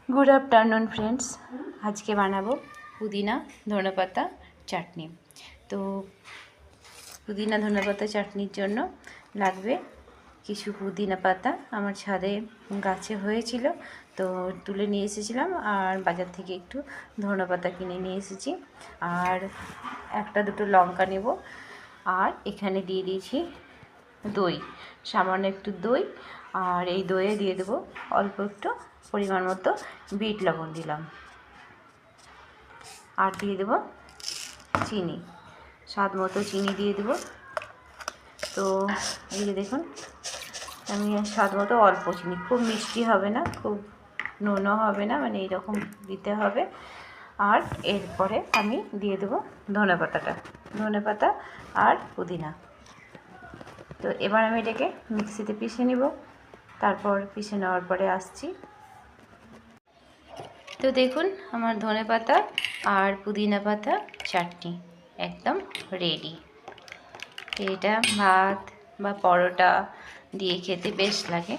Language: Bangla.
Good afternoon friends. আজকে বানাবো পুদিনা ধনেপাতা চাটনি। তো পুদিনা ধনেপাতা চাটনির জন্য লাগবে কিছু পুদিনা পাতা। আমার ছাদে গাছে হয়েছিল, তো তুলে নিয়ে এসেছিলাম। আর বাজার থেকে একটু ধনেপাতা কিনে নিয়ে এসেছি। আর একটা দুটো লঙ্কা নেব। আর এখানে দিয়ে দিয়েছি দই, সামান্য একটু দই। আর এই দইয়ে দিয়ে দেবো অল্প একটু পরিমাণ মতো বিট লবণ দিলাম। আর দিয়ে দেবো চিনি, স্বাদ মতো চিনি দিয়ে দেবো। তো এই যে দেখুন, আমি স্বাদ মতো অল্প চিনি, খুব মিষ্টি হবে না, খুব নুনও হবে না, মানে এইরকম দিতে হবে। আর এরপরে আমি দিয়ে দেবো ধনেপাতা আর পুদিনা। তো এবার আমি এটাকে মিক্সিতে পিষে নেব। তারপর পিষে নেওয়ার পরে আসছি। তো দেখুন, আমার ধনেপাতা আর পুদিনা পাতা চাটনি একদম রেডি। এটা ভাত বা পরোটা দিয়ে খেতে বেশ লাগে।